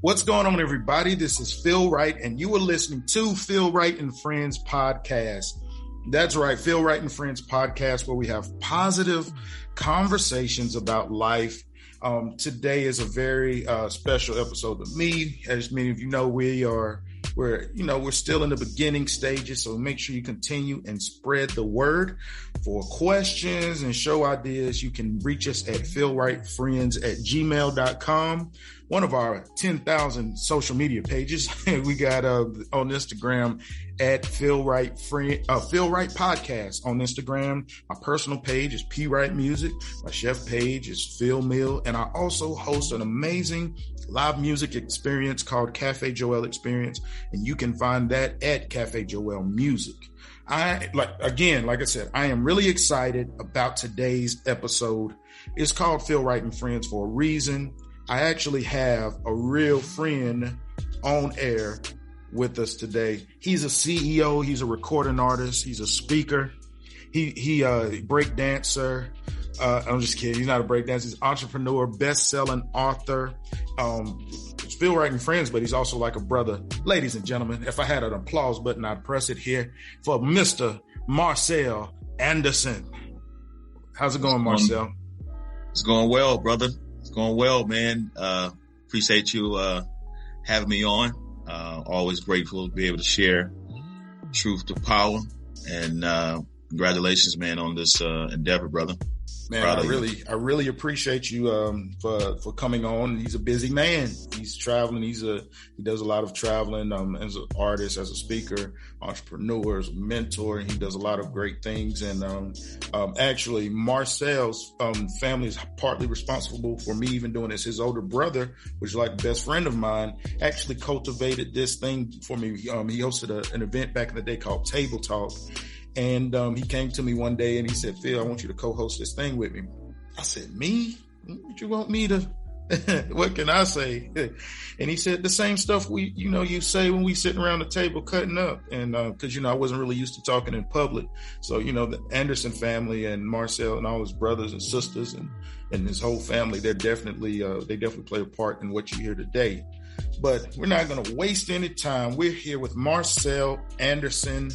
What's going on, everybody? This is Phil Wright, and you are listening to Phil Wright and Friends podcast. That's right, Phil Wright and Friends podcast, where we have positive conversations about life. Today is a very special episode of me. As many of you know, we're still in the beginning stages, so make sure you continue and spread the word. For questions and show ideas, you can reach us at philwrightfriends@gmail.com. One of our 10,000 social media pages. We got on Instagram at Phil Wright Podcast on Instagram. My personal page is P Wright Music. My chef page is Phil Mill. And I also host an amazing live music experience called Cafe Joel Experience. And you can find that at Cafe Joel Music. Like I said, I am really excited about today's episode. It's called Phil Wright and Friends for a reason. I actually have a real friend on air with us today. He's a CEO. He's a recording artist. He's a speaker. He break dancer. I'm just kidding. He's not a break dancer. He's an entrepreneur, best-selling author. It's Phil Wright and Friends, but he's also like a brother. Ladies and gentlemen, if I had an applause button, I'd press it here for Mr. Marcel Anderson. How's it going, Marcel? It's going well, brother. It's going well, man. Appreciate you having me on. Always grateful to be able to share truth to power. And congratulations, man, on this endeavor, brother. Man, I really appreciate you for coming on. He's a busy man. He's traveling. He does a lot of traveling as an artist, as a speaker, entrepreneur, as a mentor, and he does a lot of great things. And actually, Marcel's family is partly responsible for me even doing this. His older brother, which is like a best friend of mine, actually cultivated this thing for me. He hosted an event back in the day called Table Talk. And he came to me one day and he said, Phil, I want you to co-host this thing with me. I said, me? What you want me to? What can I say? And he said the same stuff you say when we sitting around the table cutting up. And because, I wasn't really used to talking in public. So, the Anderson family and Marcel and all his brothers and sisters and his whole family, they definitely play a part in what you hear today. But we're not going to waste any time. We're here with Marcel Anderson.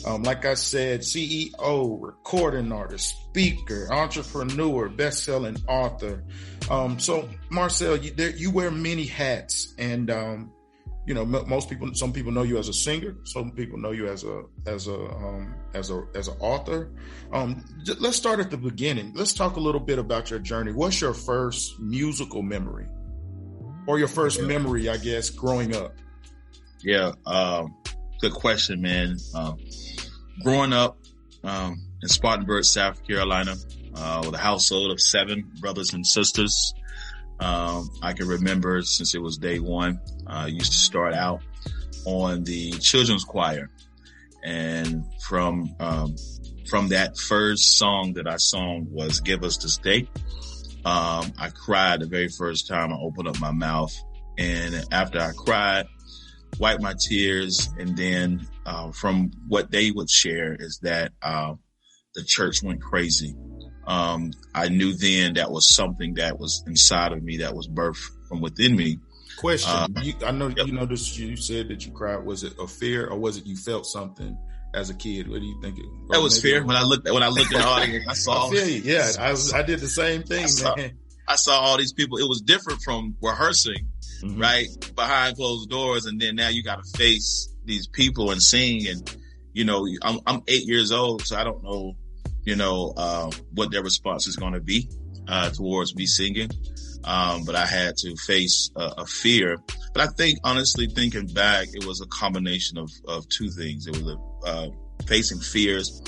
Like I said, CEO, recording artist, speaker, entrepreneur, best-selling author. So Marcel, you wear many hats, and some people know you as a singer. Some people know you as an author. Let's start at the beginning. Let's talk a little bit about your journey. What's your first musical memory, or your first memory, I guess, growing up? Yeah, good question, man. Growing up in Spartanburg, South Carolina, with a household of 7 brothers and sisters, I can remember since it was day one, I used to start out on the children's choir. And from that first song that I sung was Give Us This Day. I cried the very first time I opened up my mouth. And after I cried, wiped my tears, and then from what they would share is that the church went crazy. I knew then that was something that was inside of me that was birthed from within me. Question: I know you know this. You said that you cried. Was it a fear, or was it you felt something as a kid? What do you think? That was fear. When I looked in the audience, I saw. I feel you. Yeah, I did the same thing, man. I saw all these people. It was different from rehearsing. Mm-hmm. Right behind closed doors, and then now you got to face these people and sing. And I'm 8 years old, so I don't know, what their response is going to be towards me singing. But I had to face a fear. But I think, honestly, thinking back, it was a combination of two things. It was facing fears,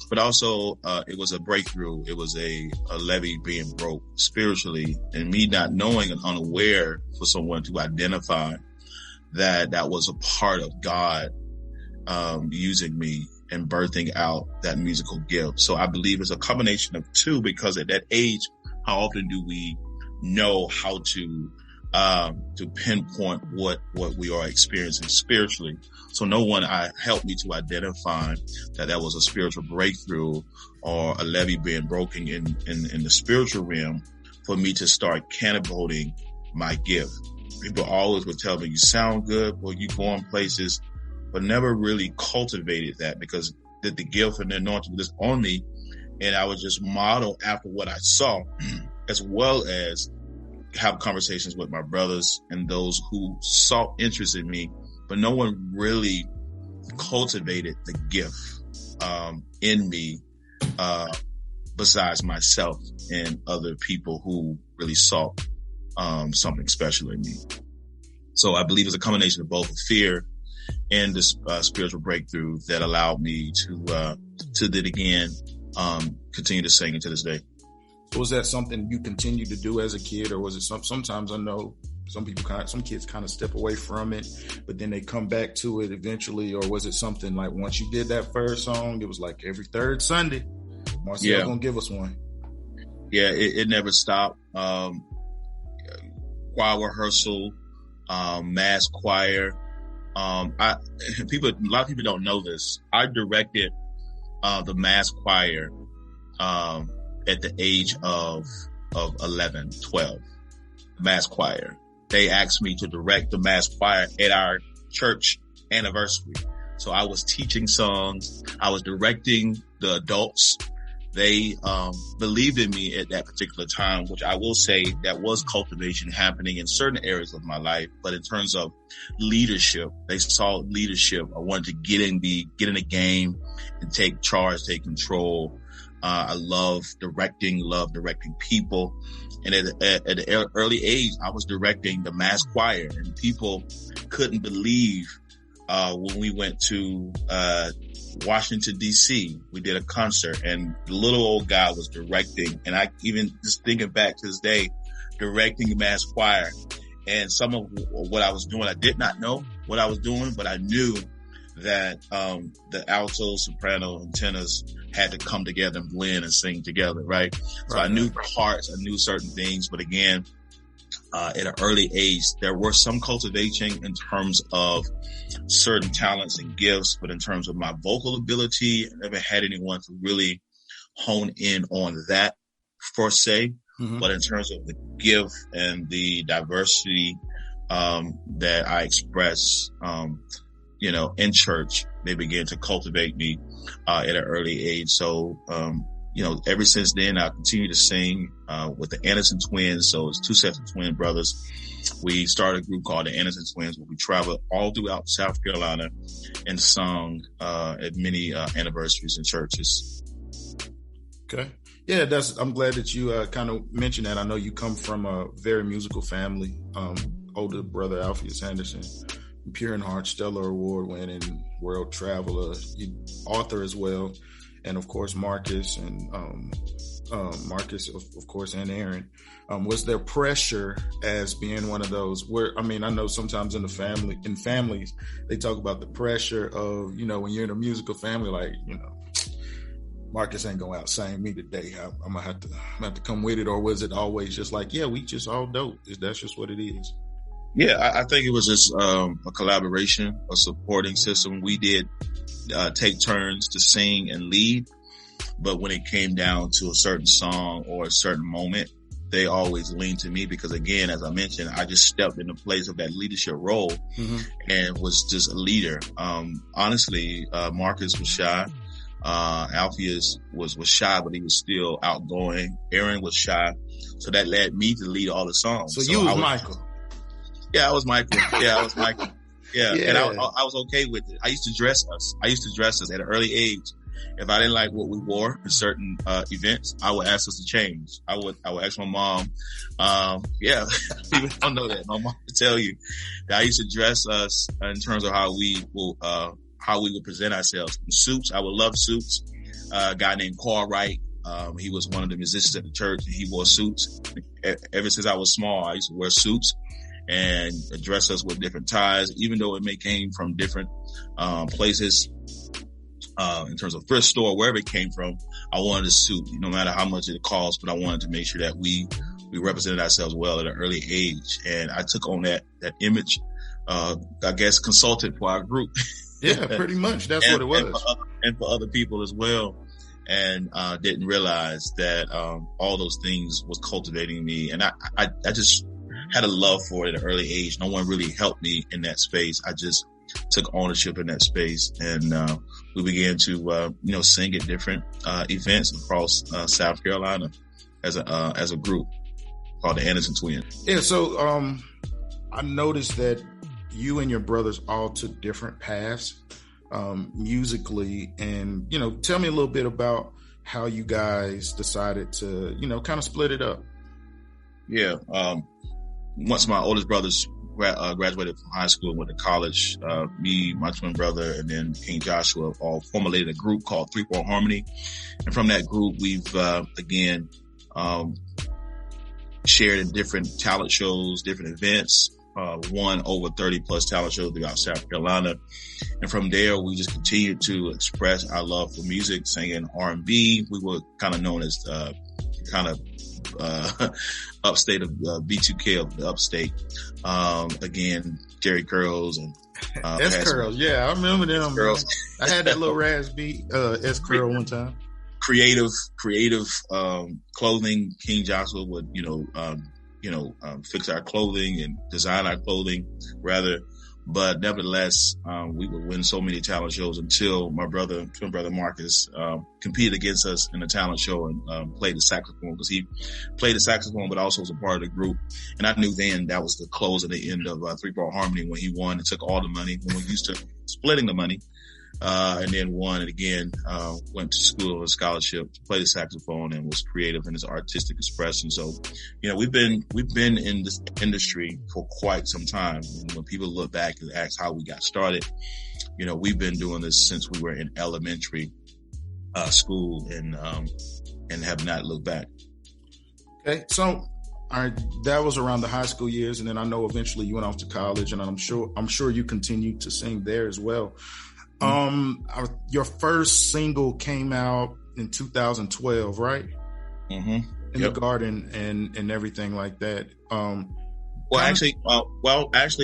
but also it was a breakthrough. It was a levee being broke spiritually, and me not knowing and unaware for someone to identify that was a part of God using me and birthing out that musical gift. So I believe it's a combination of two, because at that age, how often do we know how to pinpoint what we are experiencing spiritually? So no one helped me to identify that was a spiritual breakthrough or a levee being broken in the spiritual realm for me to start catapulting my gift. people always would tell me, you sound good, well, you go in places, but never really cultivated that because the gift and the anointing was on me. And I would just model after what I saw, as well as have conversations with my brothers and those who saw interest in me, but no one really cultivated the gift in me besides myself and other people who really saw something special in me. So I believe it's a combination of both fear and this spiritual breakthrough that allowed me to then again continue to sing to this day. So was that something you continued to do as a kid, or was it sometimes I know some kids kind of step away from it, but then they come back to it eventually, or was it something like once you did that first song, it was like every third Sunday, Marcel gonna give us one? Yeah, it never stopped. Choir rehearsal, mass choir. A lot of people don't know this. I directed the mass choir at the age of 11, 12. Mass choir. They asked me to direct the mass choir at our church anniversary. So I was teaching songs. I was directing the adults. They believed in me at that particular time, which I will say that was cultivation happening in certain areas of my life. But in terms of leadership, they saw leadership. I wanted to get in the game and take charge, take control. I love directing people. And at an early age, I was directing the mass choir, and people couldn't believe when we went to Washington, D.C. We did a concert, and the little old guy was directing. And I even just thinking back to this day, directing the mass choir. And some of what I was doing, I did not know what I was doing, but I knew that the alto, soprano, and tenors had to come together and blend and sing together, right? So I knew parts, I knew certain things, but again, at an early age, there were some cultivation in terms of certain talents and gifts, but in terms of my vocal ability, I never had anyone to really hone in on that per se. Mm-hmm. But in terms of the gift and the diversity that I express, in church, they began to cultivate me at an early age. So, ever since then, I continue to sing with the Anderson twins. So it's two sets of twin brothers. We started a group called the Anderson Twins, where we traveled all throughout South Carolina and sung at many anniversaries and churches. Okay. Yeah, I'm glad that you kind of mentioned that. I know you come from a very musical family. Older brother Alpheus Anderson, Pure in Heart, Stellar Award winning, world traveler, author as well, and of course Marcus and of course, and Aaron. Was there pressure as being one of those where, I know sometimes in families, they talk about the pressure of, when you're in a musical family, like, Marcus ain't going out sing me today. I'm gonna have to come with it. Or was it always just like, yeah, we just all dope? That's just what it is? Yeah, I think it was just a collaboration, a supporting system. We did take turns to sing and lead, but when it came down to a certain song or a certain moment, they always leaned to me because, again, as I mentioned, I just stepped in the place of that leadership role and was just a leader. Honestly, Marcus was shy. Alpheus was shy, but he was still outgoing. Aaron was shy. So that led me to lead all the songs. So you was Michael. Yeah, I was Michael. Yeah. And I was okay with it. I used to dress us at an early age. If I didn't like what we wore in certain events, I would ask us to change. I would ask my mom. People don't know that. My mom would tell you that I used to dress us in terms of how we would present ourselves. In suits, I would love suits. A guy named Carl Wright, he was one of the musicians at the church, and he wore suits. Ever since I was small, I used to wear suits and dress us with different ties, even though it may came from different places. In terms of thrift store, wherever it came from, I wanted a suit, no matter how much it cost, but I wanted to make sure that we represented ourselves well at an early age. And I took on that image, I guess consulted for our group. Yeah, pretty much. That's what it was. And for other people as well. And didn't realize that all those things was cultivating me. And I just had a love for it at an early age. No one really helped me in that space. I just took ownership in that space, and we began to sing at different events across South Carolina as a group called the Anderson Twins. Yeah, so I noticed that you and your brothers all took different paths musically, and tell me a little bit about how you guys decided to kind of split it up. Yeah, once my oldest brothers graduated from high school and went to college, me, my twin brother, and then King Joshua all formulated a group called 3-4 Harmony. And from that group, we've, again, shared in different talent shows, different events, won over 30 plus talent shows throughout South Carolina. And from there, we just continued to express our love for music, singing R&B. We were kind of known as, upstate of B2K of the upstate. Again, Jerry Curls and S Curls. Yeah, I remember them. Curls. I had that little raspy S Curl one time. Creative clothing. King Joshua would fix our clothing and design our clothing rather. But nevertheless, we would win so many talent shows until my twin brother Marcus, competed against us in a talent show and, played the saxophone, because he played the saxophone, but also was a part of the group. And I knew then that was the close of the end of 3-4 Harmony when he won and took all the money, when we used to splitting the money. And then won it again, went to school on a scholarship to play the saxophone and was creative in his artistic expression. So, we've been in this industry for quite some time. And when people look back and ask how we got started, we've been doing this since we were in elementary, school and have not looked back. Okay. So, that was around the high school years. And then I know eventually you went off to college, and I'm sure you continued to sing there as well. Your first single came out in 2012, right? Mm-hmm. In the Garden and everything like that. Actually,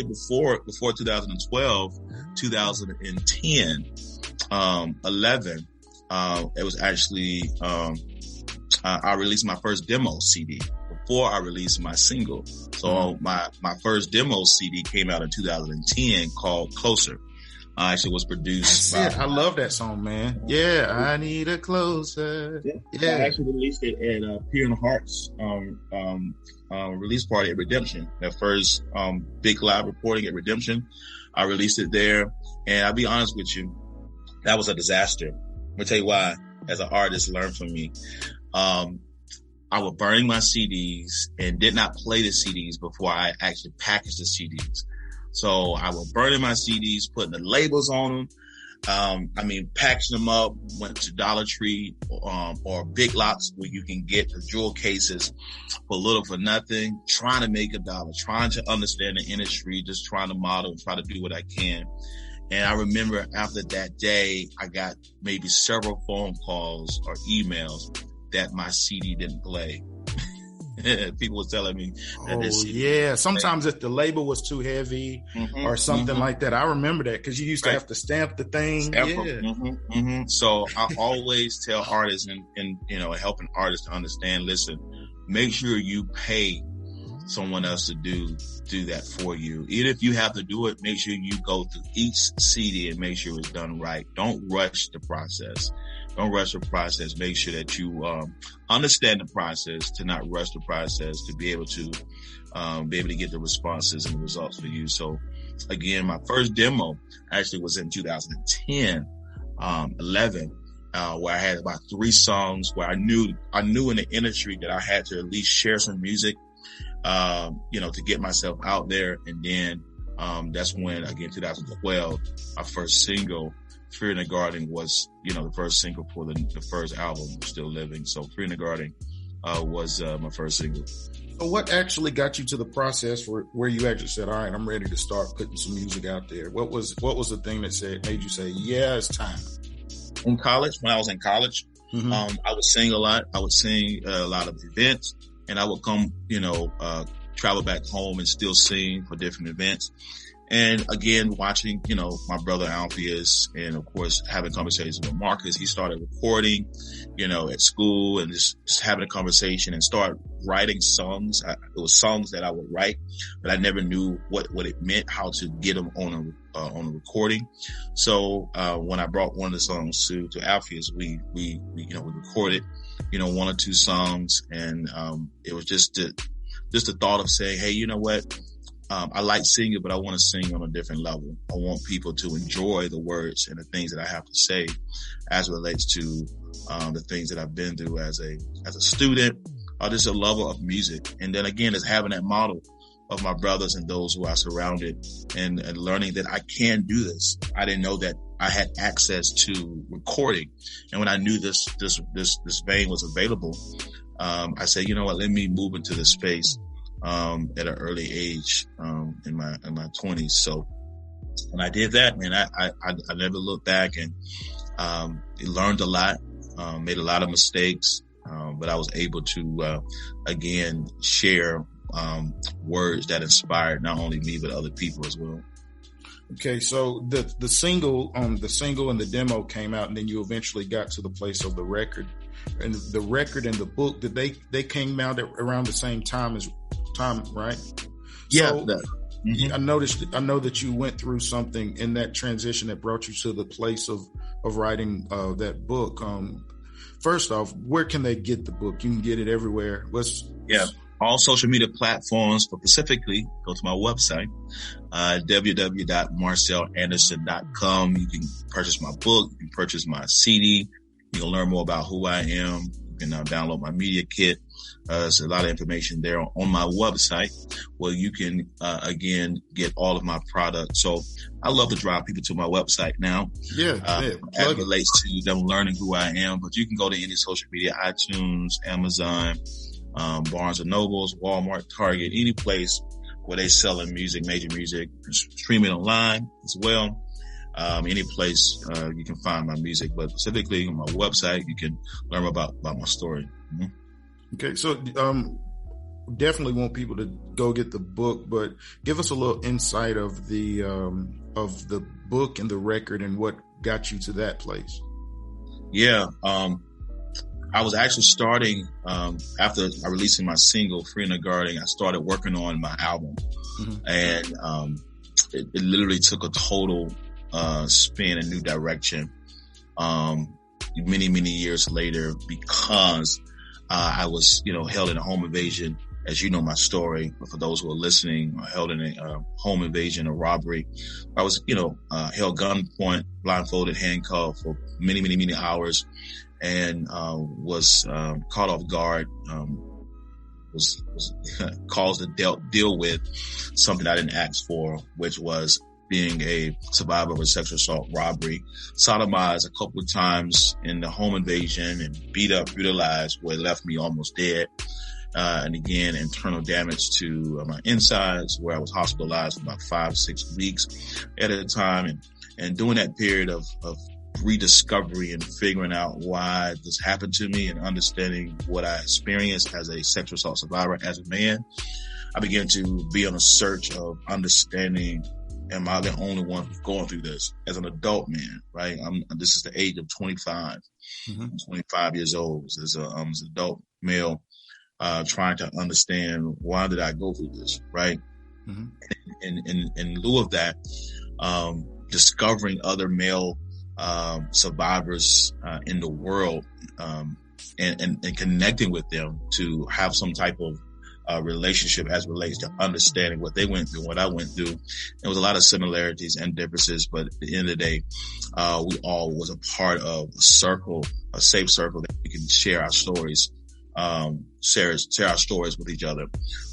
before 2012, 2010, 11, it was actually, I released my first demo CD before I released my single. So my first demo CD came out in 2010 called Closer. Actually was produced by, I love that song, man. Yeah, I need a closer. Yeah. I actually released it at Pure in Heart's release party at Redemption. That first big live recording at Redemption. I released it there, and I'll be honest with you, that was a disaster. Let me tell you why. As an artist, learn from me. I was burning my CDs and did not play the CDs before I actually packaged the CDs. So I was burning my CDs, putting the labels on them. Packaging them up, went to Dollar Tree, or Big Lots where you can get the jewel cases for little for nothing, trying to make $1, trying to understand the industry, just trying to model and try to do what I can. And I remember after that day, I got maybe several phone calls or emails that my CD didn't play. People were telling me that sometimes if the label was too heavy or something like that. I remember that because you used to have to stamp the thing. So I always tell artists and helping artists to understand, listen, make sure you pay someone else to do that for you. Even if you have to do it, make sure you go through each CD and make sure it's done right. Don't rush the process. Don't rush the process. Make sure that you understand the process, to not rush the process, to be able to get the responses and the results for you. So again, my first demo actually was in 2010, 11, where I had about 3 songs where I knew in the industry that I had to at least share some music, to get myself out there. And then, that's when, again, 2012, our first single, Fear in the Garden, was, the first single for the first album, Still Living. So Fear in the Garden, was, my first single. So what actually got you to the process where you actually said, all right, I'm ready to start putting some music out there? What was the thing that made you say, yeah, it's time? In college, when I was in college, I would sing a lot. I would sing a lot of events, and I would come, travel back home and still sing for different events. And again, watching, my brother Alpheus, and of course, having conversations with Marcus. He started recording, at school, and just having a conversation and start writing songs. It was songs that I would write, but I never knew what it meant, how to get them on a recording. So, when I brought one of the songs to Alpheus, we recorded, 1 or 2 songs, and, it was just the thought of saying, hey, you know what? I like singing, but I want to sing on a different level. I want people to enjoy the words and the things that I have to say as it relates to the things that I've been through as a student, or just a lover of music. And then again, is having that model of my brothers and those who are surrounded, and learning that I can do this. I didn't know that I had access to recording. And when I knew this vein was available, I said, you know what, let me move into this space at an early age, in my 20s. So when I did that, man, I never looked back, and learned a lot, made a lot of mistakes, but I was able to again share words that inspired not only me but other people as well. Okay, so the single and the demo came out, and then you eventually got to the place of the record. And the record and the book, did they came out around the same time, right? Yeah. So, I know that you went through something in that transition that brought you to the place of writing that book. First off, where can they get the book? You can get it everywhere. All social media platforms, but specifically go to my website, www.marcelanderson.com. You can purchase my book, you can purchase my CD, you can learn more about who I am, you can download my media kit. There's a lot of information there on my website where you can, again, get all of my products. So I love to drive people to my website now. As it relates to them learning who I am. But you can go to any social media, iTunes, Amazon, Barnes and Nobles, Walmart, Target, any place where they selling music, major music, streaming online as well. Any place you can find my music, but specifically on my website, you can learn about my story. Mm-hmm. Okay, so definitely want people to go get the book, but give us a little insight of the book and the record and what got you to that place. Yeah, I was actually starting after I releasing my single "Free in the Garden." I started working on my album, and it literally took a total spin, a new direction. Many years later, because I was, held in a home invasion. As you know my story, but for those who are listening, held in a home invasion, a robbery. I was, held gunpoint, blindfolded, handcuffed for many hours, and was caught off guard. Was caused to deal with something I didn't ask for, which was being a survivor of a sexual assault robbery, sodomized a couple of times in the home invasion, and beat up, brutalized, where it left me almost dead. And again, internal damage to my insides, where I was hospitalized for about 5-6 weeks at a time. And during that period of rediscovery and figuring out why this happened to me and understanding what I experienced as a sexual assault survivor, as a man, I began to be on a search of understanding, am I the only one going through this as an adult man, right? This is the age of 25. I'm 25 years old as an adult male, trying to understand, why did I go through this, right? In lieu of that, discovering other male survivors in the world, and connecting with them to have some type of relationship as relates to understanding what they went through, what I went through. There was a lot of similarities and differences, but at the end of the day, we all was a part of a circle, a safe circle that we can share our stories, share our stories with each other.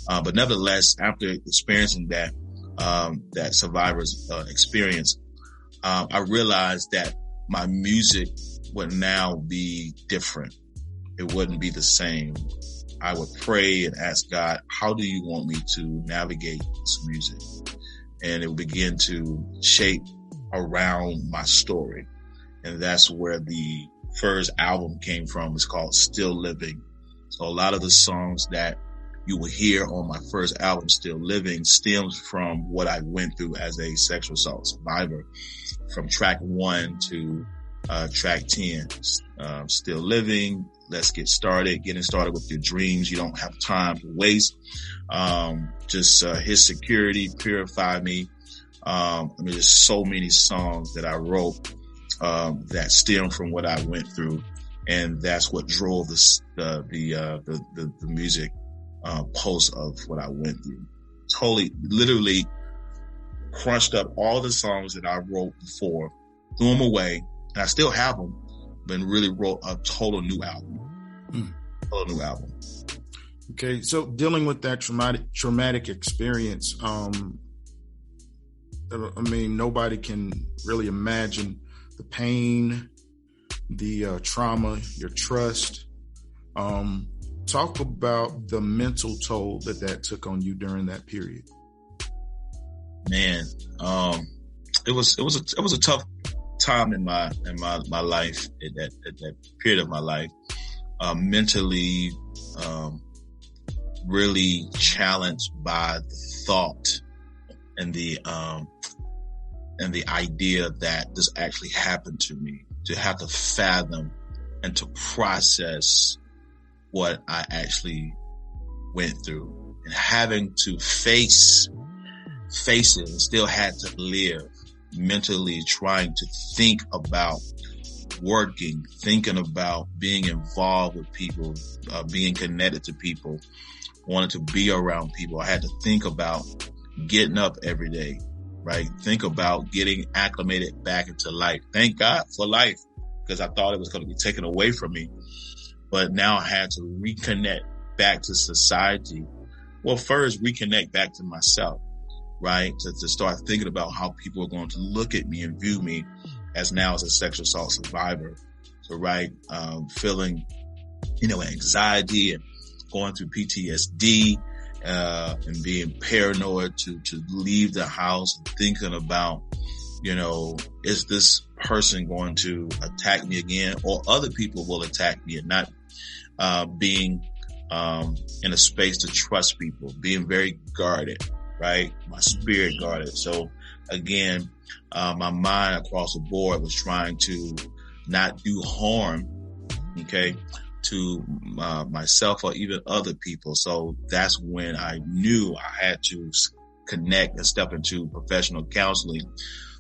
But nevertheless, after experiencing that survivor's experience, I realized that my music would now be different. It wouldn't be the same. I would pray and ask God, how do you want me to navigate this music? And it would begin to shape around my story. And that's where the first album came from. It's called Still Living. So a lot of the songs that you will hear on my first album, Still Living, stems from what I went through as a sexual assault survivor. From track 1 to track 10, Still Living, Let's Get Started, Getting Started with Your Dreams, You Don't Have Time to Waste, His Security, Purify Me. There's so many songs that I wrote that stem from what I went through, and that's what drove the music post of what I went through. Totally, literally crunched up all the songs that I wrote before, threw them away, and I still have them, but really wrote a total new album. Total new album. Okay, so dealing with that traumatic experience, nobody can really imagine the pain, the trauma, your trust. Talk about the mental toll that took on you during that period. Man, it was a tough time in my life, at that period of my life. Mentally, really challenged by the thought and the idea that this actually happened to me, to have to fathom and to process what I actually went through, and having to face it and still had to live, mentally trying to think about working, thinking about being involved with people, being connected to people, wanted to be around people. I had to think about getting up every day, right? Think about getting acclimated back into life. Thank God for life, because I thought it was going to be taken away from me. But now I had to reconnect back to society. Well, first reconnect back to myself, right? To start thinking about how people are going to look at me and view me as a sexual assault survivor. So, right, feeling, anxiety and going through PTSD, and being paranoid to leave the house and thinking about, is this person going to attack me again, or other people will attack me, and not being in a space to trust people, being very guarded, right? My spirit guarded. So again, my mind across the board was trying to not do harm, okay, to myself or even other people. So that's when I knew I had to connect and step into professional counseling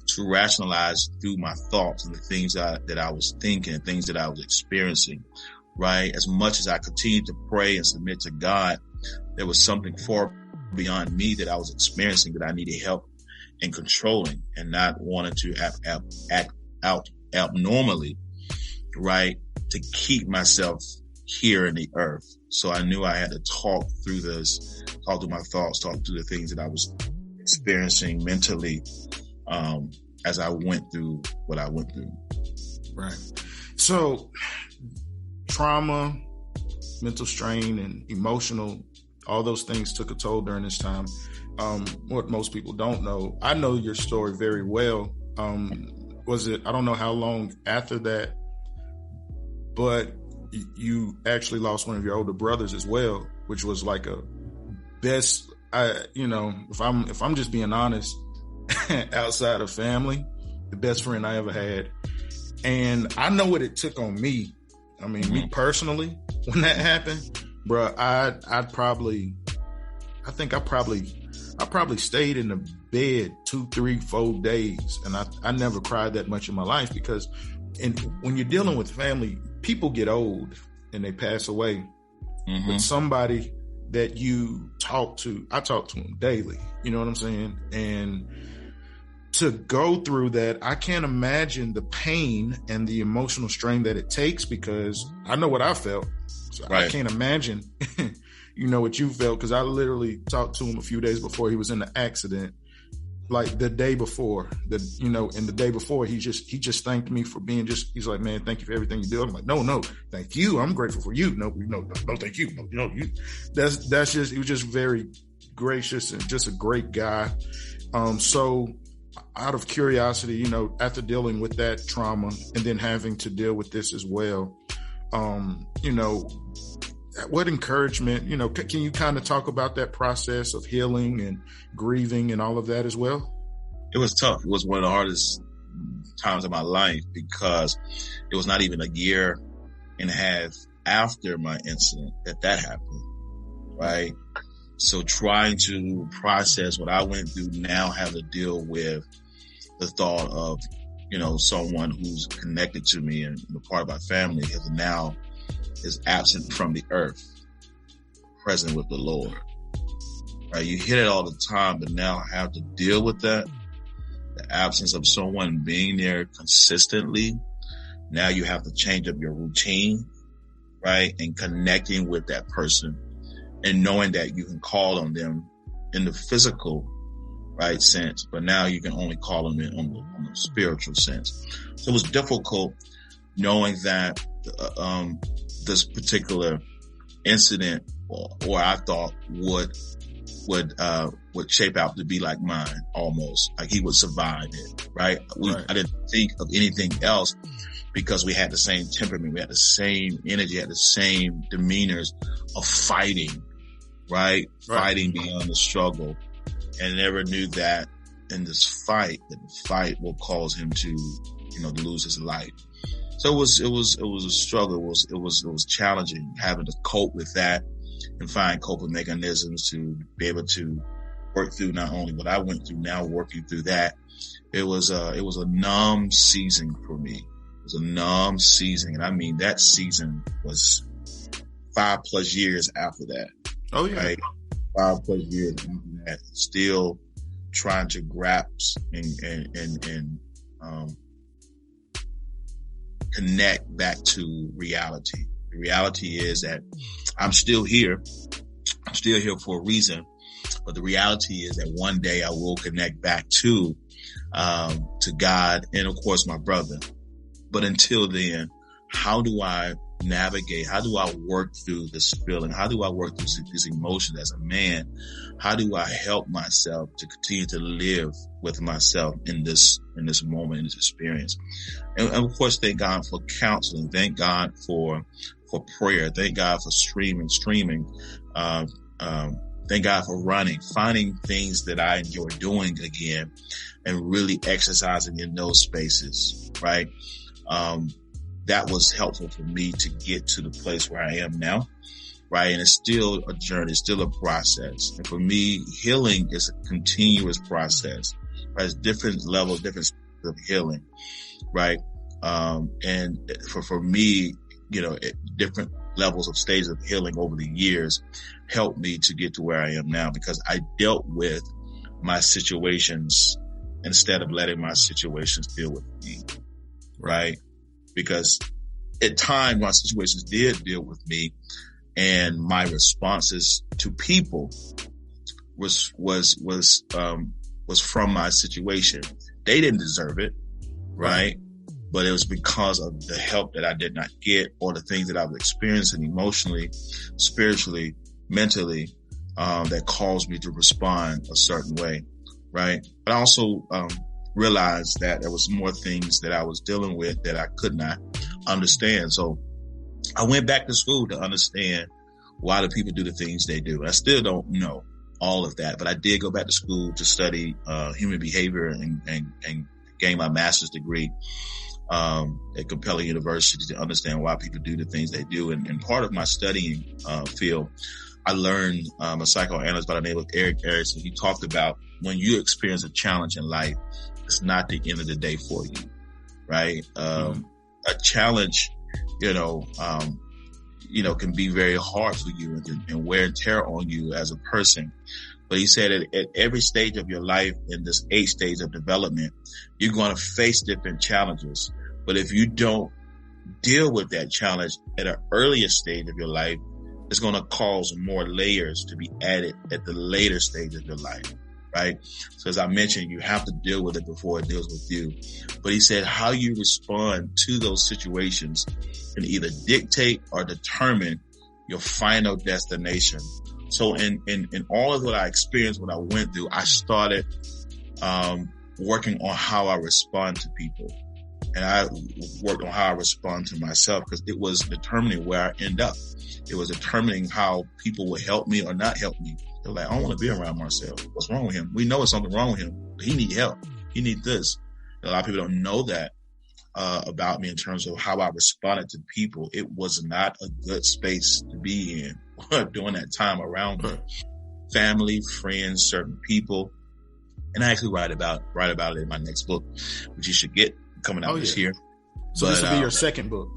to rationalize through my thoughts and the things that I was thinking, things that I was experiencing, right? As much as I continued to pray and submit to God, there was something far beyond me that I was experiencing that I needed help in controlling, and not wanting to act out abnormally, right? To keep myself here in the earth. So I knew I had to talk through this, talk through my thoughts, talk through the things that I was experiencing mentally, as I went through what I went through. Right. So trauma, mental strain, and emotional, all those things took a toll during this time. What most people don't know, I know your story very well. Was it, I don't know how long after that, but you actually lost one of your older brothers as well, which was like a best, if I'm just being honest, outside of family, the best friend I ever had. And I know what it took on me. I mean, me personally, when that happened, bro, I probably stayed in the bed 2, 3, 4 days. And I never cried that much in my life, because when you're dealing with family, people get old and they pass away. But somebody that you talk to, I talk to them daily, you know what I'm saying? And to go through that, I can't imagine the pain and the emotional strain that it takes, because I know what I felt. So right. I can't imagine, what you felt, because I literally talked to him a few days before he was in the accident, like the day before, and the day before he just thanked me for being he's like, man, thank you for everything you do. I'm like, no, thank you. I'm grateful for you. No, thank you. No, you. That's just, he was just very gracious and just a great guy. So out of curiosity, after dealing with that trauma and then having to deal with this as well, what encouragement, you know, can you kind of talk about that process of healing and grieving and all of that as well? It was tough. It was one of the hardest times of my life because it was not even a year and a half after my incident that happened, right? So trying to process what I went through, now have to deal with the thought of, you know, someone who's connected to me and a part of my family is absent from the earth, present with the Lord. Right? You hear it all the time, but now have to deal with that. The absence of someone being there consistently. Now you have to change up your routine, right? And connecting with that person and knowing that you can call on them in the physical, right, sense, but now you can only call them in on the spiritual sense. So it was difficult knowing that this particular incident, or I thought would shape out to be like mine, almost like he would survive it, right? I didn't think of anything else because we had the same temperament, we had the same energy, had the same demeanors of fighting, right? Fighting beyond the struggle, and never knew that in this fight, that the fight will cause him to, you know, lose his life. So it was a struggle. It was challenging having to cope with that and find coping mechanisms to be able to work through not only what I went through, now working through that. It was a numb season for me. It was a numb season. And I mean, that season was 5+ years after that. Oh yeah. Right? 5+ years after that, still trying to grasp and connect back to reality. The reality is that I'm still here. I'm still here for a reason. But the reality is that one day I will connect back to God and, of course, my brother. But until then, how do I navigate? How do I work through this feeling? How do I work through these emotions as a man? How do I help myself to continue to live with myself in this moment, in this experience? And of course, thank God for counseling. Thank God for prayer. Thank God for streaming. Thank God for running, finding things that I enjoy doing again and really exercising in those spaces, right? That was helpful for me to get to the place where I am now, right? And it's still a journey, it's still a process. And for me, healing is a continuous process, right? There's different levels, different stages of healing, right? And for me, you know, different levels of stages of healing over the years helped me to get to where I am now, because I dealt with my situations instead of letting my situations deal with me, right? Because at times my situations did deal with me, and my responses to people was from my situation. They didn't deserve it, right? But it was because of the help that I did not get, or the things that I was experiencing emotionally, spiritually, mentally, that caused me to respond a certain way, right? But I also realized that there was more things that I was dealing with that I could not understand. So I went back to school to understand why do people do the things they do. I still don't know all of that, but I did go back to school to study human behavior and gain my master's degree at Capella University to understand why people do the things they do. And part of my studying field, I learned a psychoanalyst by the name of Eric Erickson. He talked about when you experience a challenge in life, it's not the end of the day for you, right? A challenge, can be very hard for you and wear and tear on you as a person. But he said that at every stage of your life, in this 8 stage of development, you're going to face different challenges. But if you don't deal with that challenge at an earlier stage of your life, it's going to cause more layers to be added at the later stage of your life, right? So as I mentioned, you have to deal with it before it deals with you. But he said how you respond to those situations can either dictate or determine your final destination. So in all of what I experienced, what I went through, I started working on how I respond to people. And I worked on how I respond to myself, because it was determining where I end up. It was determining how people would help me or not help me. They're like, I don't want to be around Marcel. What's wrong with him? We know there's something wrong with him. He need help. He need this. A lot of people don't know that about me in terms of how I responded to people. It was not a good space to be in during that time around me. Family, friends, certain people. And I actually write about it in my next book, which you should get coming out this year. So this will be your second book.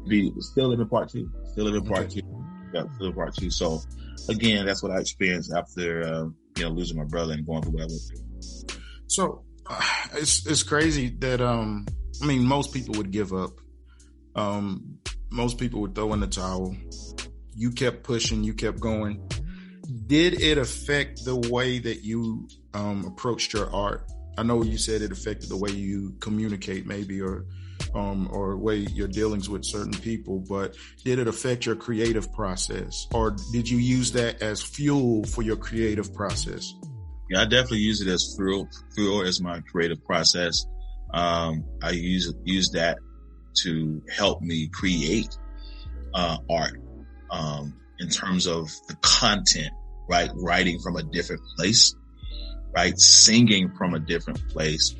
Be Still Living Part 2. Still Living Part 2. Yeah, Still Living Part 2. So again, that's what I experienced after losing my brother and going through what I went through. So it's crazy that most people would give up. Most people would throw in the towel. You kept pushing, you kept going. Did it affect the way that you approached your art? I know you said it affected the way you communicate, maybe, or way your dealings with certain people, but did it affect your creative process, or did you use that as fuel for your creative process? Yeah, I definitely use it as fuel as my creative process. I use that to help me create art in terms of the content, right? Writing from a different place, right? Singing from a different place,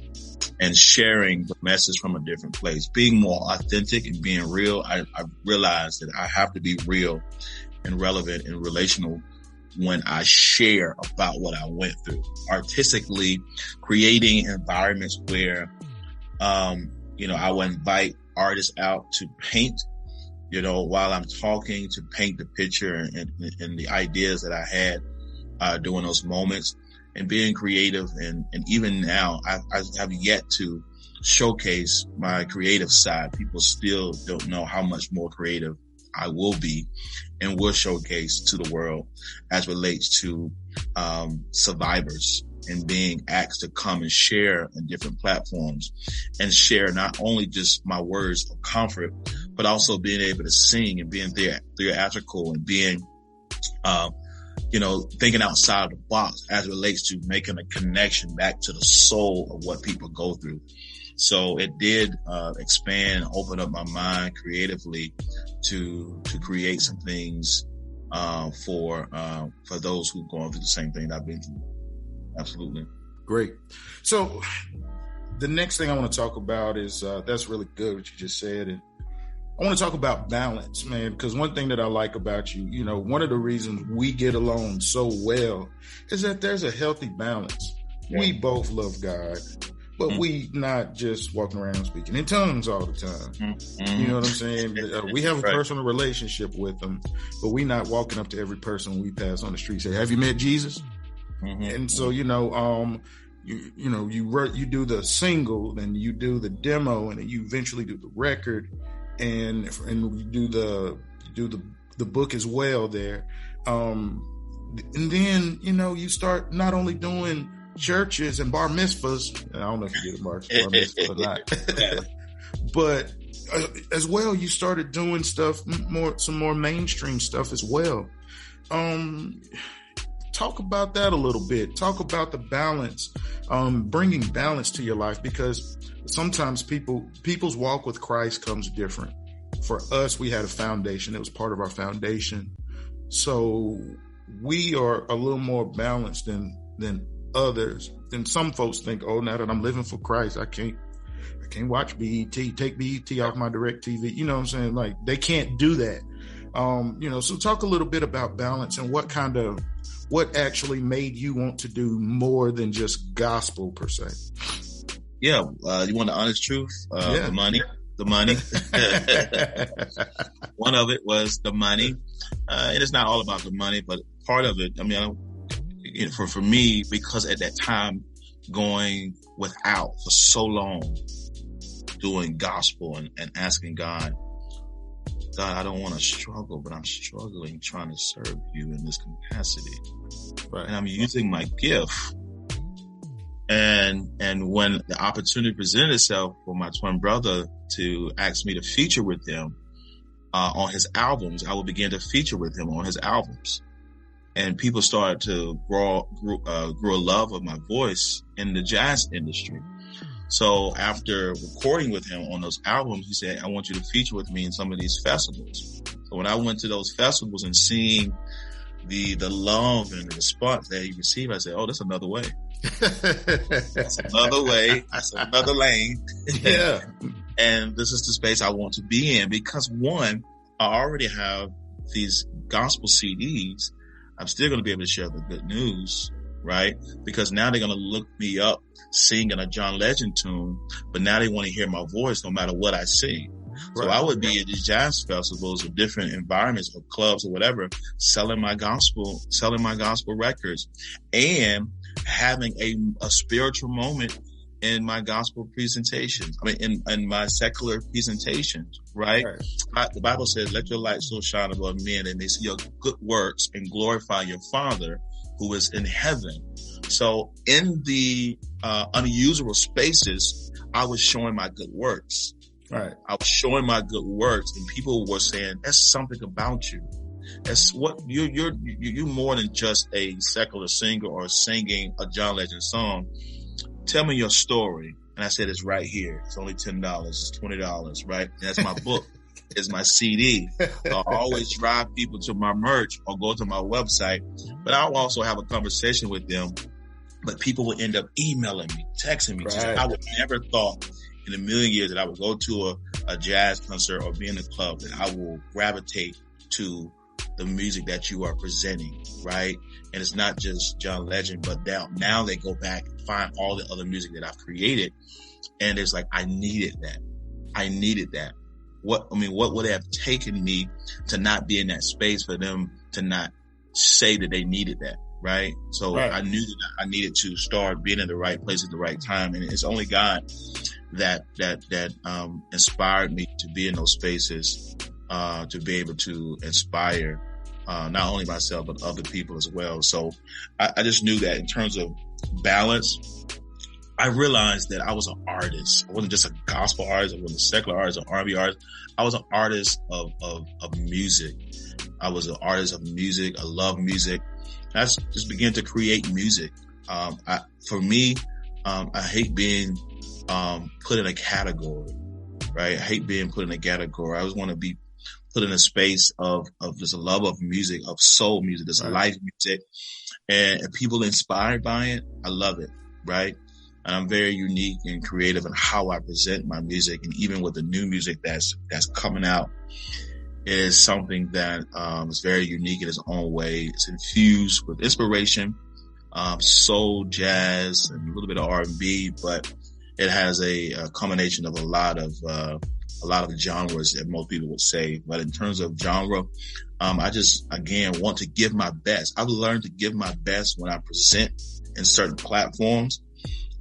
and sharing the message from a different place, being more authentic and being real. I realized that I have to be real and relevant and relational when I share about what I went through. Artistically, creating environments where, I would invite artists out to paint, while I'm talking, to paint the picture and the ideas that I had during those moments. And being creative, and even now, I have yet to showcase my creative side. People still don't know how much more creative I will be and will showcase to the world as relates to survivors, and being asked to come and share in different platforms, and share not only just my words of comfort, but also being able to sing and being theatrical and being thinking outside of the box as it relates to making a connection back to the soul of what people go through. So it did expand, open up my mind creatively to create some things for those who've gone through the same thing that I've been through. Absolutely. Great. So the next thing I want to talk about is that's really good what you just said. And I want to talk about balance, man, because one thing that I like about you, one of the reasons we get along so well is that there's a healthy balance. Yeah. We both love God, but we not just walking around speaking in tongues all the time. You know what I'm saying? We have a personal relationship with them, but we not walking up to every person we pass on the street say, "Have you met Jesus?" And so, you do the single, then you do the demo, and then you eventually do the record. And you do the book as well there. And then, you start not only doing churches and bar mitzvahs. I don't know if you did a bar mitzvah or not, but as well, you started doing stuff some more mainstream stuff as well. Talk about that a little bit. Talk about the balance, bringing balance to your life, because sometimes people's walk with Christ comes different. For us, we had a foundation. It was part of our foundation. So we are a little more balanced than others. And some folks think, oh, now that I'm living for Christ, I can't watch BET, take BET off my direct TV. You know what I'm saying? Like, they can't do that. So talk a little bit about balance and what actually made you want to do more than just gospel per se. Yeah. You want the honest truth? The money. One of it was the money. And it's not all about the money, but part of it, for me, because at that time, going without for so long, doing gospel and asking God, I don't want to struggle, but I'm struggling trying to serve you in this capacity. Right. And I'm using my gift. And when the opportunity presented itself for my twin brother to ask me to feature with him on his albums, I would begin to feature with him on his albums. And people started to grow a love of my voice in the jazz industry. So after recording with him on those albums, he said, I want you to feature with me in some of these festivals. So when I went to those festivals and seeing the love and the response that he received, I said, oh, that's another way. That's another way. That's another lane. Yeah. And this is the space I want to be in because, one, I already have these gospel CDs. I'm still going to be able to share the good news, right? Because now they're going to look me up singing a John Legend tune, but now they want to hear my voice no matter what I sing. Right. So I would be at these jazz festivals or different environments or clubs or whatever, selling my gospel records and having a spiritual moment in my gospel presentations. I mean, in my secular presentations, right? The Bible says, let your light so shine above men and they see your good works and glorify your Father who is in heaven. So in the unusual spaces, I was showing my good works. Right. I was showing my good works and people were saying, that's something about you. That's what you're more than just a secular singer or singing a John Legend song. Tell me your story. And I said, it's right here. It's only $10. It's $20, right? And that's my book. It's my CD. So I always drive people to my merch or go to my website, but I'll also have a conversation with them. But people will end up emailing me, texting me. Right. I would never thought in a million years that I would go to a jazz concert or be in a club that I will gravitate to the music that you are presenting, right? And it's not just John Legend, but now they go back and find all the other music that I've created. And it's like, I needed that. What would it have taken me to not be in that space for them to not say that they needed that, right? So right. I knew that I needed to start being in the right place at the right time. And it's only God that inspired me to be in those spaces, to be able to inspire, not only myself, but other people as well. So I just knew that in terms of balance, I realized that I was an artist. I wasn't just a gospel artist. I wasn't a secular artist, an R&B artist. I was an artist of music. I was an artist of music. I love music. I just began to create music. For me, I hate being put in a category, right? I hate being put in a category. I just want to be put in a space of this love of music, of soul music, this life music, and people inspired by it. I love it, right? And I'm very unique and creative in how I present my music, and even with the new music that's coming out, is something that is very unique in its own way. It's infused with inspiration, soul, jazz, and a little bit of R&B, but it has a combination of a lot of genres that most people would say. But in terms of genre, I just, again, want to give my best. I've learned to give my best when I present in certain platforms,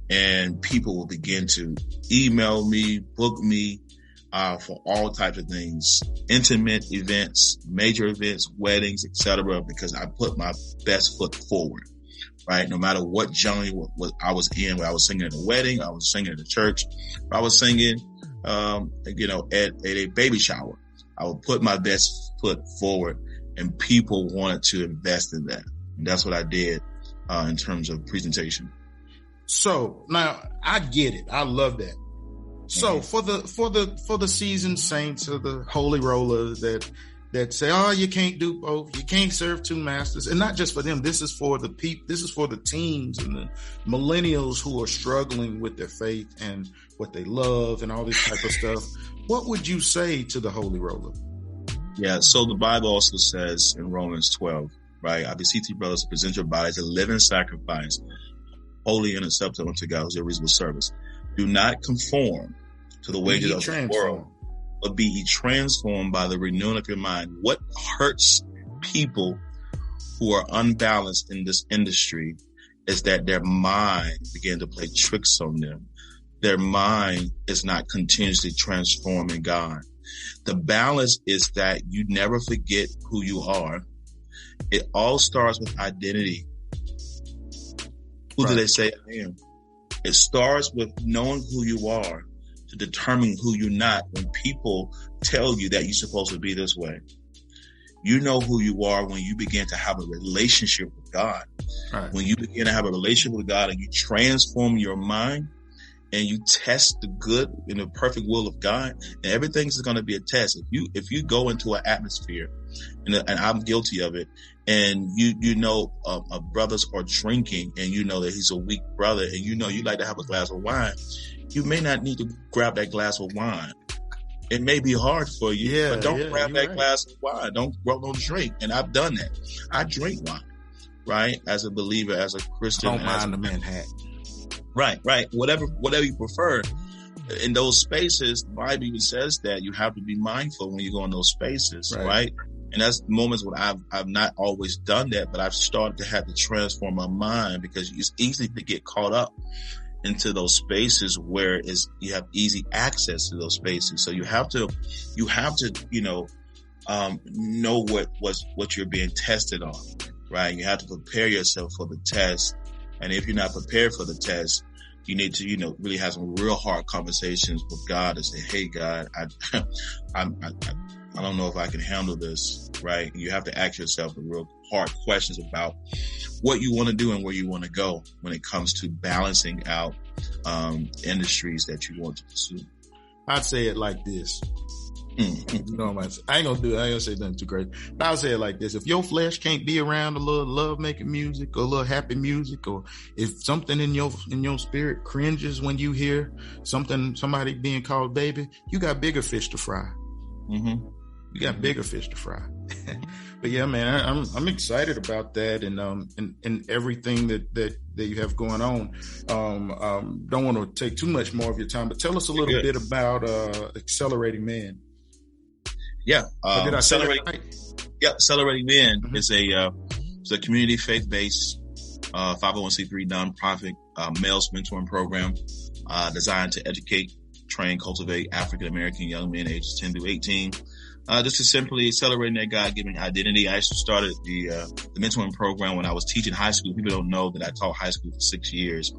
and people will begin to email me, book me, for all types of things, intimate events, major events, weddings, etc., because I put my best foot forward, right? No matter what genre I was in, where I was singing at a wedding, I was singing at a church, I was singing, at a baby shower, I would put my best foot forward, and people wanted to invest in that. And that's what I did, in terms of presentation. So now I get it. I love that. So for the seasoned saints or the holy rollers that say, oh, you can't do both, you can't serve two masters, and not just for them. This is for the people. This is for the teens and the millennials who are struggling with their faith and what they love and all this type of stuff. What would you say to the holy roller? Yeah. So the Bible also says in Romans 12, right? I beseech you, brothers, to present your bodies a living sacrifice, holy and acceptable unto God, who is your reasonable service. Do not conform to the wages of the world, but be ye transformed by the renewing of your mind. What hurts people who are unbalanced in this industry is that their mind begin to play tricks on them. Their mind is not continuously transforming God. The balance is that you never forget who you are. It all starts with identity. Who do they say I am? It starts with knowing who you are to determine who you're not. When people tell you that you're supposed to be this way, you know who you are when you begin to have a relationship with God. Right. When you begin to have a relationship with God and you transform your mind, and you test the good and the perfect will of God, and everything's going to be a test. If you go into an atmosphere, and I'm guilty of it, and brothers are drinking, and you know that he's a weak brother, and you know you like to have a glass of wine, you may not need to grab that glass of wine. It may be hard for you, but don't grab that glass of wine. Don't drink. And I've done that. I drink wine, right? As a believer, as a Christian. I don't mind the Manhattan. Right. Whatever you prefer. In those spaces, the Bible even says that you have to be mindful when you go in those spaces, right? And that's moments when I've not always done that, but I've started to have to transform my mind, because it's easy to get caught up into those spaces where you have easy access to those spaces. So you have to, know what you're being tested on, right? You have to prepare yourself for the test. And if you're not prepared for the test, you need to, really have some real hard conversations with God and say, hey, God, I don't know if I can handle this, right? You have to ask yourself the real hard questions about what you want to do and where you want to go when it comes to balancing out industries that you want to pursue. I'd say it like this. I ain't gonna say nothing too crazy, but I'll say it like this. If your flesh can't be around a little love making music or a little happy music, or if something in your spirit cringes when you hear somebody being called baby, you got bigger fish to fry. Mm-hmm. You got bigger fish to fry. But yeah, man, I'm excited about that, and everything that you have going on. Don't want to take too much more of your time, but tell us a little bit about Accelerating Men. Yeah, did I say that right? Yeah, Accelerating Men is a community faith-based 501c3 nonprofit males mentoring program designed to educate, train, cultivate African American young men ages 10 through 18. Just to simply accelerating their God-given identity. I actually started the mentoring program when I was teaching high school. People don't know that I taught high school for 6 years.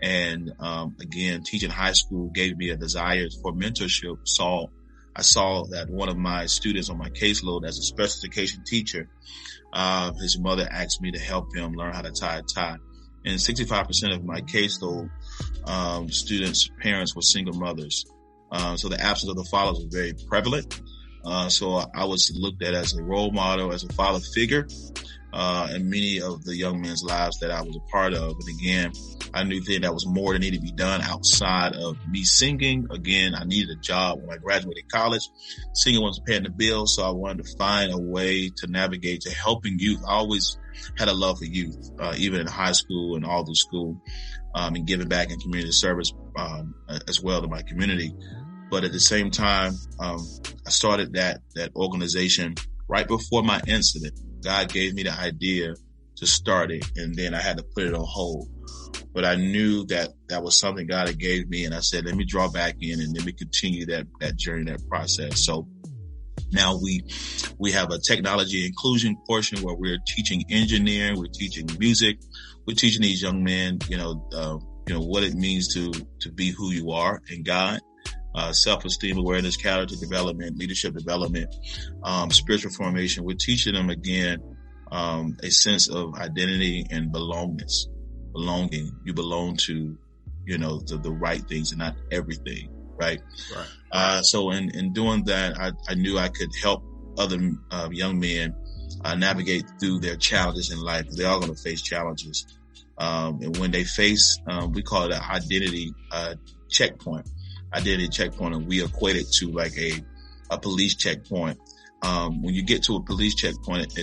And, again, teaching high school gave me a desire for mentorship. I saw that one of my students on my caseload as a special education teacher, his mother asked me to help him learn how to tie a tie. And 65% of my caseload, students' parents were single mothers. So the absence of the fathers was very prevalent. So I was looked at as a role model, as a father figure, in many of the young men's lives that I was a part of. And again, I knew then that was more that needed to be done outside of me singing. Again, I needed a job when I graduated college. Singing wasn't paying the bills, so I wanted to find a way to navigate to helping youth. I always had a love for youth, even in high school and all through school, and giving back in community service as well to my community. But at the same time, I started that organization right before my incident. God gave me the idea to start it, and then I had to put it on hold. But I knew that was something God had gave me, and I said, let me draw back in and let me continue that journey, that process. So now we have a technology inclusion portion where we're teaching engineering, we're teaching music, we're teaching these young men, what it means to be who you are in God. Self-esteem, awareness, character development, leadership development, spiritual formation. We're teaching them again, a sense of identity and belonging. You belong to, the right things and not everything. Right. So in doing that, I knew I could help other, young men, navigate through their challenges in life. They're all going to face challenges. And when they face, we call it an identity, checkpoint. Identity checkpoint, and we equate it to like a police checkpoint. When you get to a police checkpoint,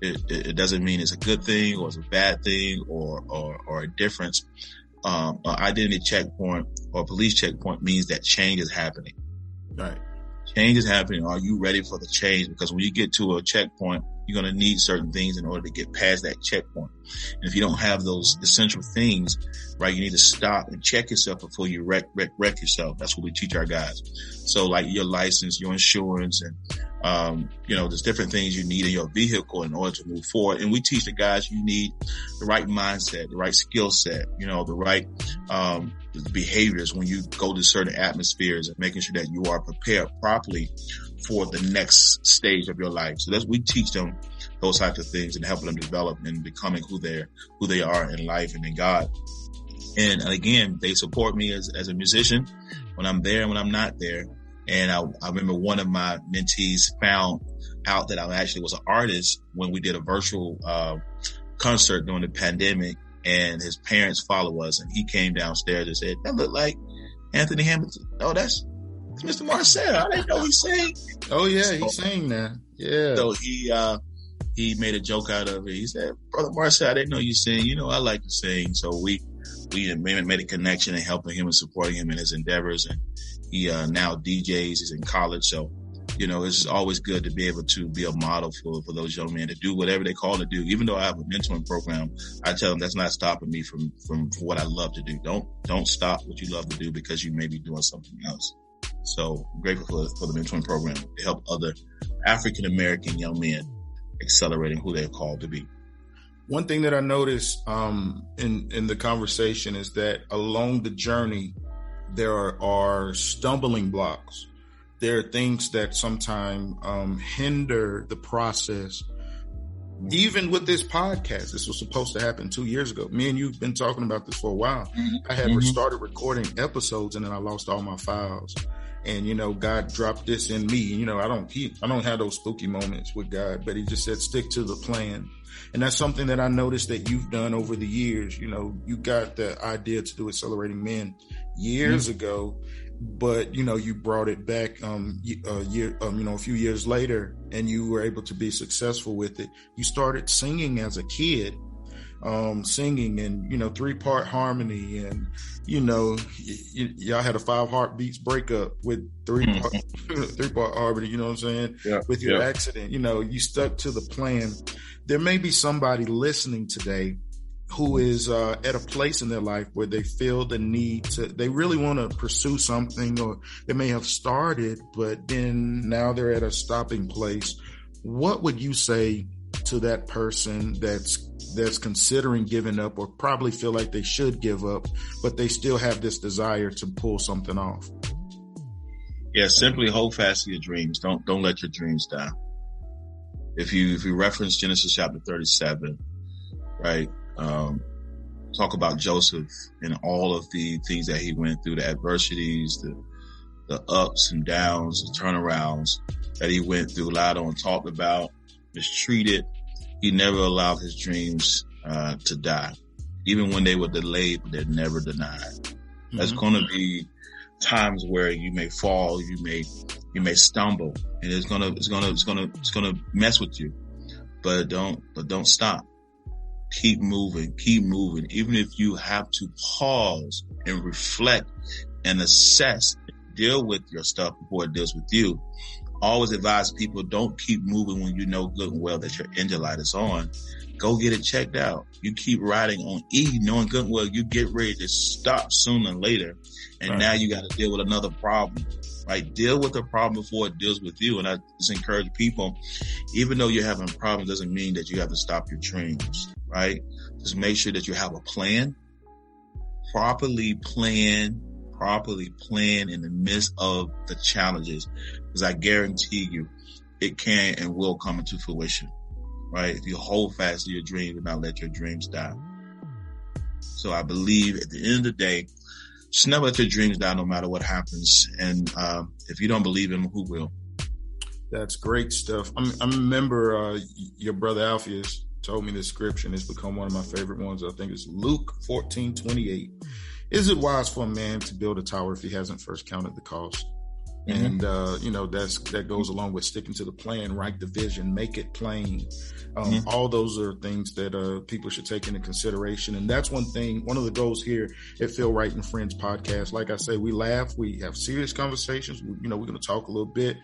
it doesn't mean it's a good thing or it's a bad thing or a difference. An identity checkpoint or police checkpoint means that change is happening. Right. Change is happening. Are you ready for the change? Because when you get to a checkpoint, you're going to need certain things in order to get past that checkpoint. And if you don't have those essential things, right, you need to stop and check yourself before you wreck yourself. That's what we teach our guys. So like your license, your insurance, and, there's different things you need in your vehicle in order to move forward. And we teach the guys you need the right mindset, the right skill set, the right, behaviors when you go to certain atmospheres, and making sure that you are prepared properly for the next stage of your life. So we teach them those types of things and helping them develop and becoming who they are in life and in God. And again, they support me as a musician when I'm there and when I'm not there. And I remember one of my mentees found out that I actually was an artist when we did a virtual concert during the pandemic, and his parents follow us, and he came downstairs and said, "That looked like Anthony Hamilton." "Oh, that's Mr. Marcel. I didn't know he sang." Oh yeah, he sang now. Yeah. So he made a joke out of it. He said, "Brother Marcel, I didn't know you sing. You know, I like to sing." So we made a connection and helping him and supporting him in his endeavors. And he now DJs. He's in college. So, you know, it's always good to be able to be a model for those young men to do whatever they call to do. Even though I have a mentoring program, I tell them that's not stopping me from what I love to do. Don't stop what you love to do because you may be doing something else. So I'm grateful for the mentoring program to help other African-American young men accelerating who they're called to be. One thing that I noticed in the conversation is that along the journey, there are stumbling blocks. There are things that sometimes hinder the process. Even with this podcast, this was supposed to happen 2 years ago. Me and you've been talking about this for a while. I had started recording episodes and then I lost all my files. And, you know, God dropped this in me. You know, I don't have those spooky moments with God, but he just said, stick to the plan. And that's something that I noticed that you've done over the years. You know, you got the idea to do Accelerating Men years ago, but, you know, you brought it back, a few years later, and you were able to be successful with it. You started singing as a kid. Singing and, you know, 3-part harmony, and, you know, y'all had a 5 heartbeats breakup with 3-part harmony, you know what I'm saying? Yeah, with your accident, you know, you stuck to the plan. There may be somebody listening today who is at a place in their life where they feel the need to, they really want to pursue something, or they may have started, but then now they're at a stopping place. What would you say to that person that's considering giving up, or probably feel like they should give up, but they still have this desire to pull something off? Yeah, simply hold fast to your dreams. Don't let your dreams die. If you reference Genesis chapter 37, right? Talk about Joseph and all of the things that he went through, the adversities, the ups and downs, the turnarounds that he went through, lied on, talked about, mistreated. He never allowed his dreams to die. Even when they were delayed, but they're never denied. There's going to be times where you may fall, you may stumble, and it's gonna mess with you. But don't stop. Keep moving. Even if you have to pause and reflect and assess, deal with your stuff before it deals with you. Always advise people, don't keep moving when you know good and well that your engine light is on. Go get it checked out. You keep riding on E, knowing good and well you get ready to stop sooner than later. And now you got to deal with another problem, right? Deal with the problem before it deals with you. And I just encourage people, even though you're having problems, doesn't mean that you have to stop your dreams, right? Just make sure that you have a plan, properly plan in the midst of the challenges, because I guarantee you it can and will come into fruition, right? If you hold fast to your dreams and not let your dreams die. So I believe at the end of the day, just never let your dreams die no matter what happens. And if you don't believe in them, who will? That's great stuff. I remember your brother Alpheus told me this scripture, and it's become one of my favorite ones. I think it's Luke 14:28. Is it wise for a man to build a tower if he hasn't first counted the cost? And, that goes along with sticking to the plan, write the vision, make it plain. All those are things that people should take into consideration. And that's one of the goals here at Feel Right and Friends podcast. Like I say, we laugh, we have serious conversations. We're going to talk a little bit.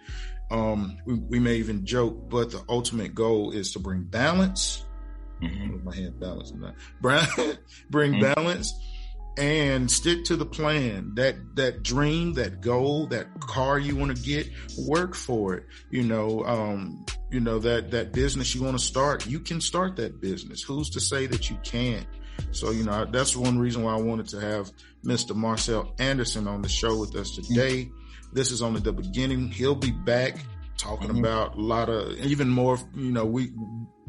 We may even joke, but the ultimate goal is to bring balance. My hand balance and that. Bring balance. And stick to the plan. That dream, that goal, that car you want to get, work for it. That business you want to start, you can start that business. Who's to say that you can't? So, that's one reason why I wanted to have Mr. Marcel Anderson on the show with us today. This is only the beginning. He'll be back talking about a lot of, even more,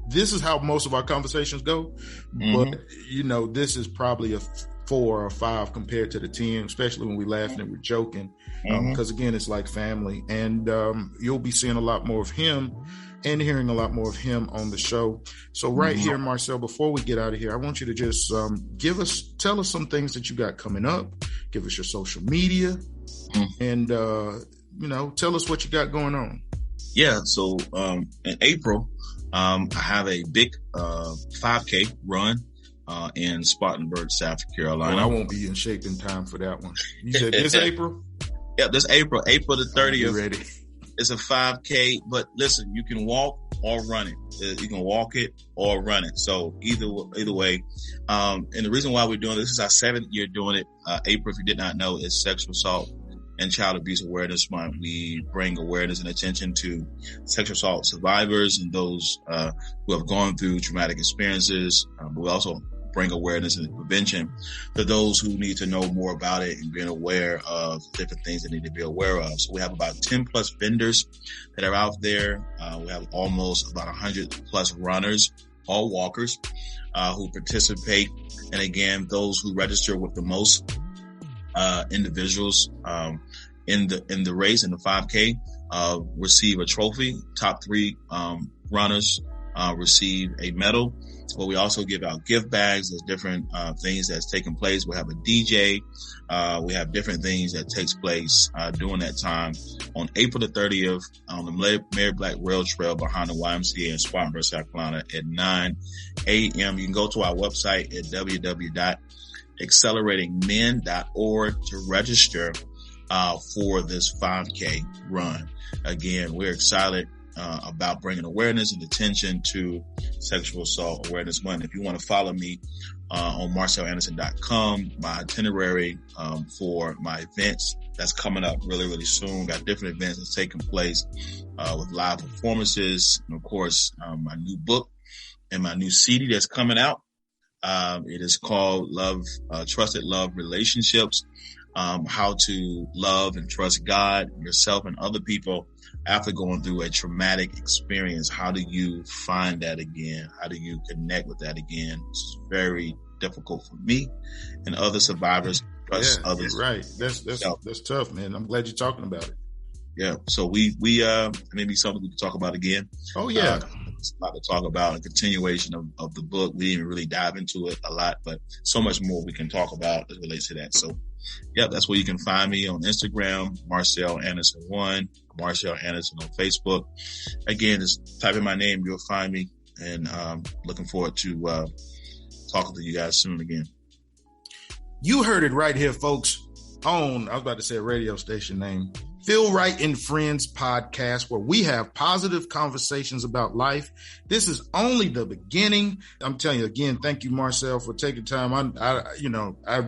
this is how most of our conversations go. But, this is probably a 4 or 5 compared to the 10, especially when we're laughing and we're joking. Because again, it's like family. And you'll be seeing a lot more of him and hearing a lot more of him on the show. So right here, Marcel, before we get out of here, I want you to just tell us some things that you got coming up. Give us your social media and, tell us what you got going on. Yeah. So in April, I have a big 5K run in Spartanburg, South Carolina. I won't be in shape in time for that one. You said this April? Yeah, this April the 30th. Ready. It's a 5K, but listen, you can walk or run it. You can walk it or run it. So either way. And the reason why we're doing this is our 7th year doing it. April, if you did not know, is Sexual Assault and Child Abuse Awareness Month. We bring awareness and attention to sexual assault survivors and those who have gone through traumatic experiences. But we also bring awareness and prevention to those who need to know more about it and being aware of different things they need to be aware of. So we have about 10 plus vendors that are out there. We have almost about 100 plus runners, all walkers, who participate. And again, those who register with the most individuals in the race, in the 5K, receive a trophy. Top 3 runners receive a medal. But we also give out gift bags. There's different things that's taking place. We have a DJ. We have different things that takes place during that time. On April the 30th, on the Mary Black Rail Trail behind the YMCA in Spartanburg, South Carolina at 9 a.m. You can go to our website at www.acceleratingmen.org to register for this 5K run. Again, we're excited about bringing awareness and attention to Sexual Assault Awareness Month. If you want to follow me on marcelanderson.com, my itinerary for my events that's coming up really, really soon. Got different events that's taking place with live performances, and of course my new book and my new CD that's coming out. It is called Trusted Love Relationships, how to love and trust God, yourself, and other people after going through a traumatic experience. How do you find that again? How do you connect with that again? It's very difficult for me and other survivors. Others. Right. That's tough, man. I'm glad you're talking about it. Yeah. So we maybe something we can talk about again. Oh yeah. It's a lot to talk about, a continuation of the book. We didn't really dive into it a lot, but so much more we can talk about as it relates to that. So yeah, that's where you can find me on Instagram, Marcel Anderson 1, Marcel Anderson on Facebook. Again, just type in my name, you'll find me, and looking forward to talking to you guys soon again. You heard it right here, folks, on, I was about to say a radio station name, Feel Right and Friends podcast, where we have positive conversations about life. This is only the beginning. I'm telling you again, thank you, Marcel, for taking time. I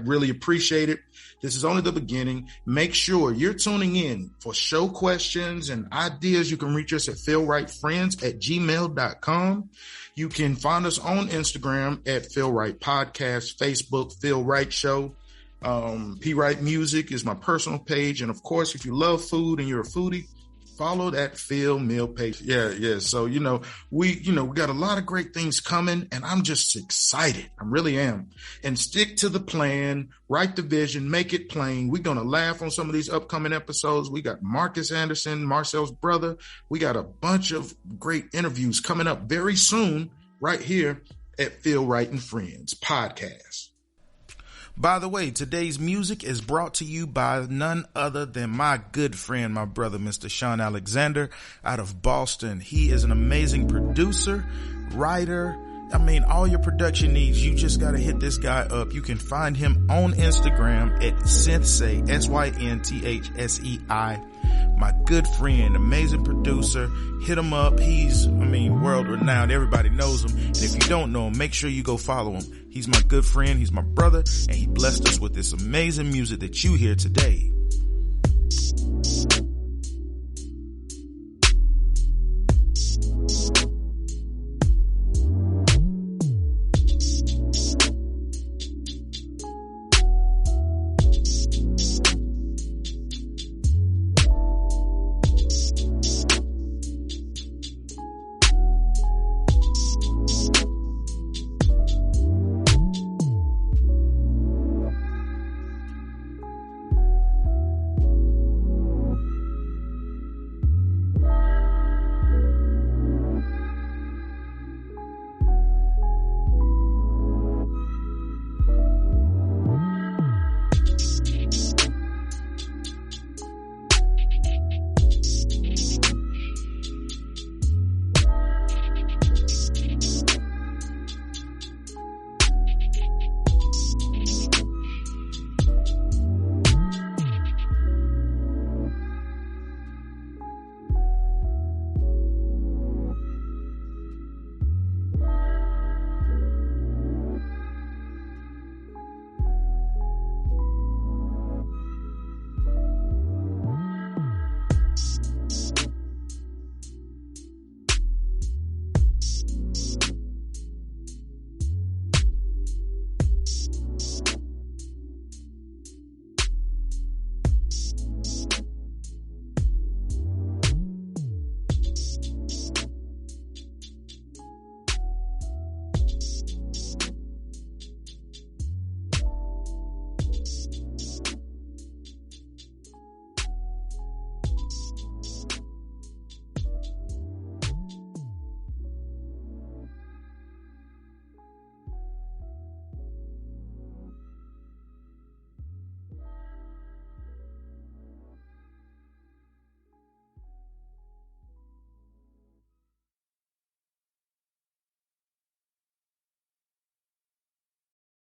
really appreciate it. This is only the beginning. Make sure you're tuning in for show questions and ideas. You can reach us at feelrightfriends@gmail.com. You can find us on Instagram at Feel Right Podcast, Facebook, Feel Right Show. P Right Music is my personal page. And of course, if you love food and you're a foodie, follow that Phil Meal page. Yeah. So, we got a lot of great things coming, and I'm just excited. I really am. And stick to the plan, write the vision, make it plain. We're going to laugh on some of these upcoming episodes. We got Marcus Anderson, Marcel's brother. We got a bunch of great interviews coming up very soon right here at Feel Right and Friends podcast. By the way, today's music is brought to you by none other than my good friend, my brother, Mr. Sean Alexander out of Boston. He is an amazing producer, writer. I mean, all your production needs, you just got to hit this guy up. You can find him on Instagram at Synthsei, Synthsei. My good friend, amazing producer. Hit him up. He's, world renowned. Everybody knows him. And if you don't know him, make sure you go follow him. He's my good friend. He's my brother. And he blessed us with this amazing music that you hear today.